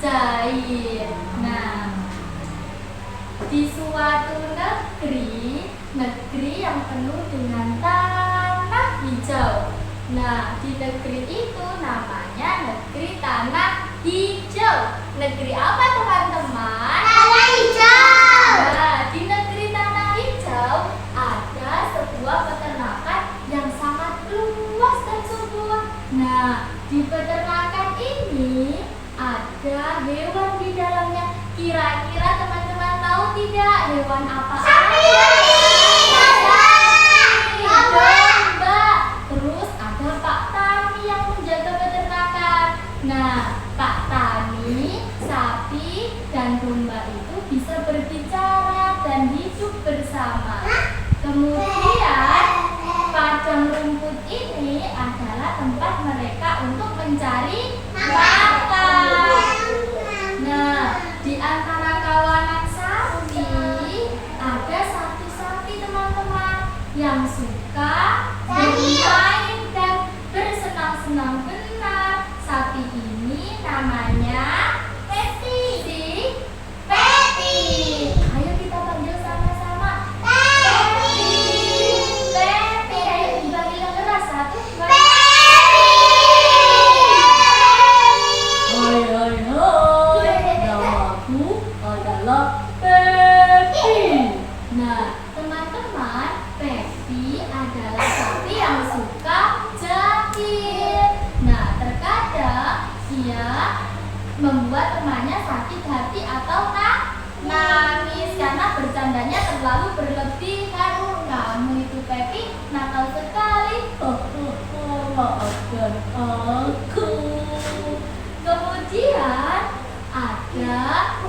cair. Nah, di suatu negeri yang penuh dengan tanah hijau. Nah, di negeri itu namanya negeri tanah hijau. Negeri apa teman-teman? Tanah hijau. Nah, di negeri tanah hijau ada sebuah peternakan yang sangat luas dan subur. Nah, di peternakan ini ada hewan di dalamnya. Kira-kira teman-teman tahu tidak hewan apa? Sapi. Domba. Terus ada Pak Tani yang menjaga peternakan. Nah, Pak Tani, sapi dan domba itu bisa berbicara dan hidup bersama. Kemudian padang rumput ini adalah tempat mereka untuk mencari makan. Nah, di antara kawanan sapi ada satu sapi teman-teman yang suka bermain dan bersenang-senang benar. Sapi ini namanya Pepi. Pepi. Ayo kita panggil sama-sama. Pepi. Pepi. Ayo dipanggil yang keras. 1, 2. Hai hai hai. Namaku adalah Pepi. Nah, teman-teman, Pepi adalah sapi yang suka jahil. Nah, terkadang ia membuat temannya sakit hati atau nangis karena bercandanya terlalu berlebihan. Kamu itu Pepi nakal sekali. Maafkan aku. Kemudian ada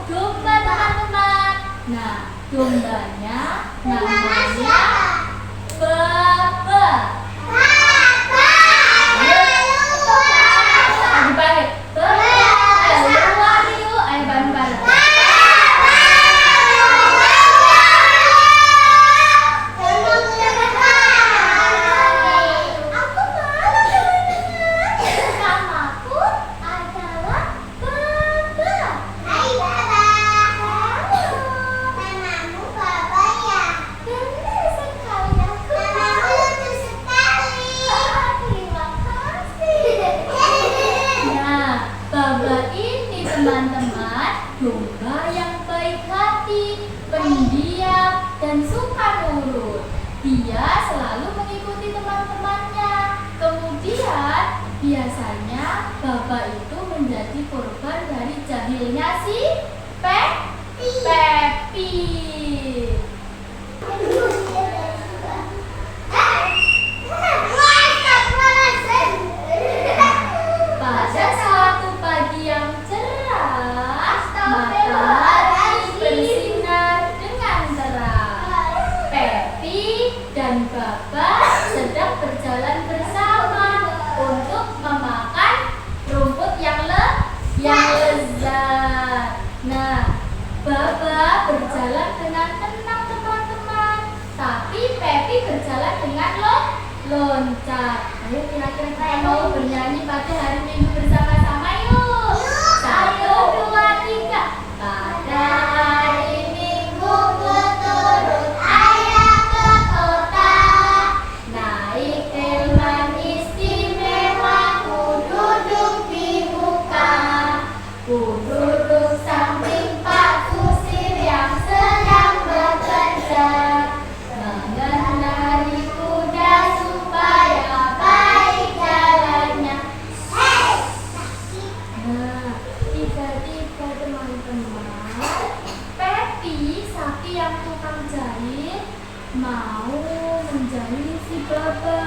domba teman-teman. Nah, dombanya namanya Baba. Dipanggil keluar yuk. Ayo bareng-bareng. Namaku adalah Baba. Benar sekali aku. Terima kasih. Nah, Baba ini teman-teman domba yang baik hati, pendiam, dan suka nurut. Dia selalu mengikuti teman-temannya. Kemudian biasanya Baba itu menjadi korban dari jahilnya si Pepi. Pada suatu pagi yang cerah, matahari bersinar dengan terang. Pepi dan Baba sedang berjalan bersama untuk memakan rumput yang lezat. Nah, Baba berjalan dengan tenang teman-teman, tapi Pepi berjalan dengan loncat. Ayo kira-kira kita mau bernyanyi pada hari Minggu bersama-sama yuk. 1, 2, 3. Pada hari Minggu turut ayah ke kota, naik delman istimewa, ku duduk di muka, ku duduk samping Pak Kusir yang sedang bekerja, mengendarai kuda supaya baik jalannya. Nah, tiba-tiba teman-teman, Pepi, sapi yang tukang jahit, mau menjahit si Baba.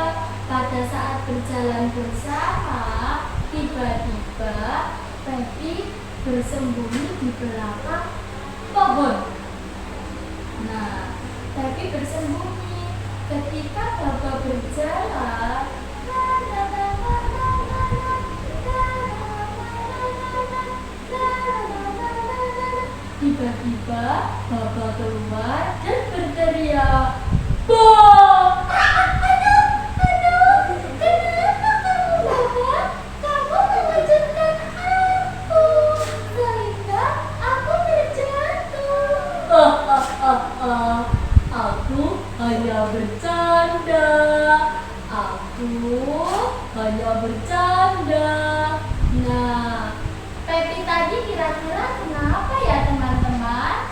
Pada saat berjalan bersama, tiba-tiba Pepi bersembunyi di belakang pohon. Nah, Pepi bersembunyi. Ketika Baba berjalan, tiba-tiba Baba keluar dan berteriak, "Bang! Aduh! Kenapa kamu Baba? Kamu mengajarkan aku. Saya Nah, Pepi tadi kira-kira kenapa ya teman-teman?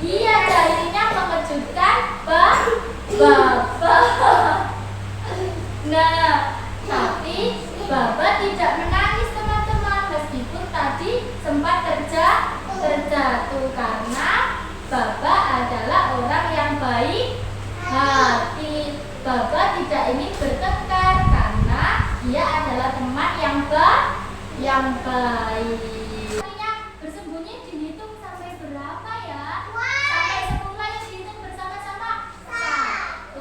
Iya, jadinya mengejutkan Bapak. Nah, tapi Bapak tidak menangis teman-teman, meskipun tadi sempat terjatuh karena Bapak adalah orang yang baik hati. Bapak tidak ingin bertengkar karena dia adalah teman yang baik. Bersembunyi dihitung sampai berapa ya? Sampai 10 yuk dihitung bersama-sama. 1,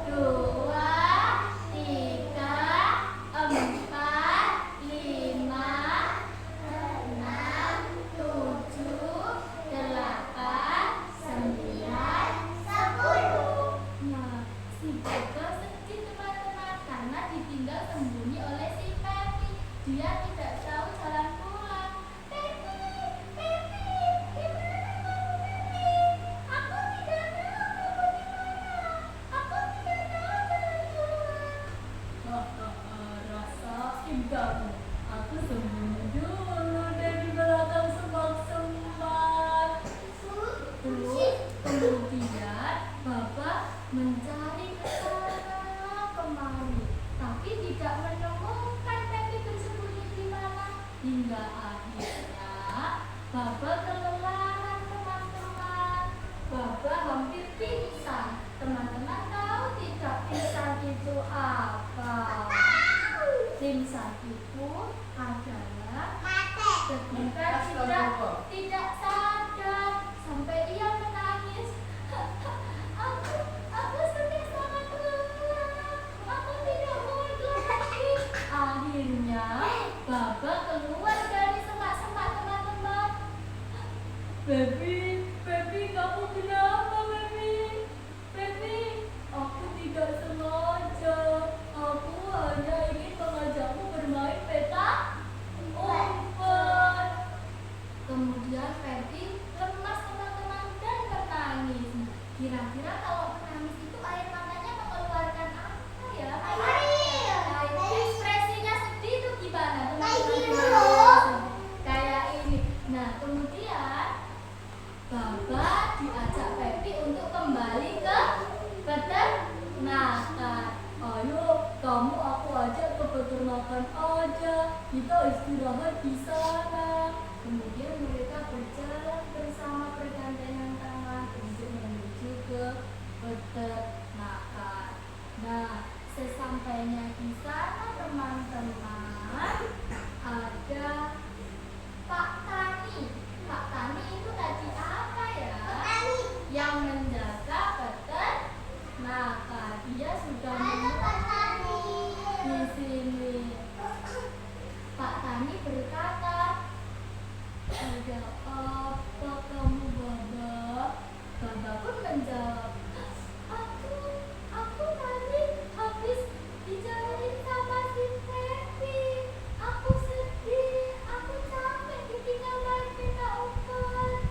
2, 3, 4, 5, 6, 7, 8, 9, 10. Nah, si Bobo sedih teman-teman karena ditinggal sembunyi oleh si Pepi. Dia tidak tahu jalan pulang. Pepi, Pepi, gimana kamu Pepi? Aku tidak tahu kamu di mana. Aku tidak tahu jalan pulang. Rasain kamu. Aku sembunyi dulu dari belakang semak-semak. Terus kemudian Bapak mencari ke sana kemari, tapi tidak menemukan Pepi bersembunyi di mana. Hingga akhirnya Bapak kelelahan teman-teman. Bapak hampir pingsan. Teman-teman tahu tidak pingsan itu apa? Pingsan itu adalah ketika tidak sadar sampai ia menangis. Aku sedih sangat lelah. Aku tidak mau lagi. Akhirnya Bapak keluar dari semak-semak teman-teman. Pepi, kamu kenapa Pepi? Pepi, aku tidak sengaja. Aku hanya ingin mengajakmu bermain petak umpet. Kemudian Pepi lemas teman-teman dan menangis. Kira-kira kalau menangis itu air matanya mengeluarkan apa ya? Ekspresinya sedih itu gimana teman-teman? Kayak ini. Nah, kemudian Bapak diajak Pepi untuk kembali ke peternakan. Ayo, kamu aku ajak ke peternakan aja. Kita istirahat di sana. Kemudian mereka berjalan bersama bergandengan tangan untuk menuju ke peternakan. Nah, sesampainya di sana teman-teman, ada Pak Tani. Pak Tani itu tadi apa ya? Yang menjaga peternakan. Dia sudah di sini. Pak Tani berkata, ada apa kamu Baba? Baba pun menjawab, aku tadi habis dijauhin sama si Pepi. Aku sedih, aku capek ditinggal main peta umpet.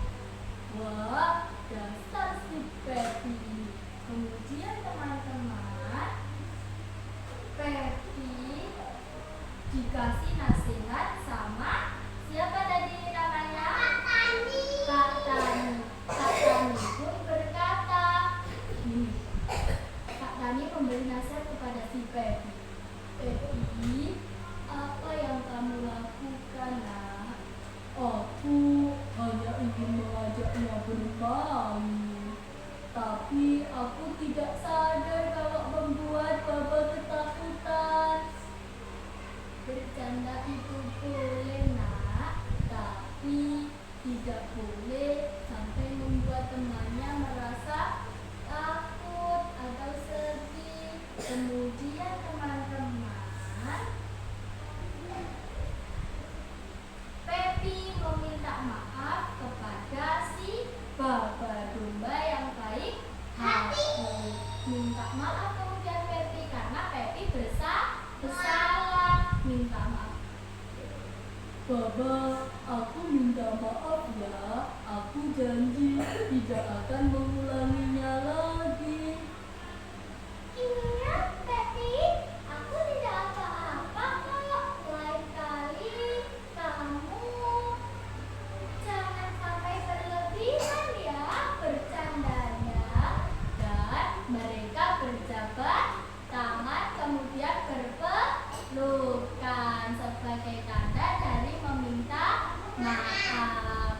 Wah, dasar si Pepi. Kemudian teman-teman, Pepi dikasih nasihat sama siapa tadi namanya? Kak Tani. Kak Tani pun berkata, Kak Tani memberi nasihat kepada si Pepi. Pepi, apa yang kamu lakukan nak? Aku hanya ingin mengajaknya bermain, tapi aku tidak sadar kalau membuat Baba ketakutan. Bercanda itu boleh nak, tapi tidak boleh sampai membuat temannya merasa takut atau sedih. Kemudian teman-teman, Pepi meminta maaf kepada si Baba domba yang baik hati. Minta maaf kemudian Pepi karena Pepi bersalah. Minta maaf. Baba, aku minta maaf ya. Aku janji tidak akan mengulanginya lagi. Iya, Pepi, aku tidak apa-apa kok. Lain sebagai tanda dari meminta maaf.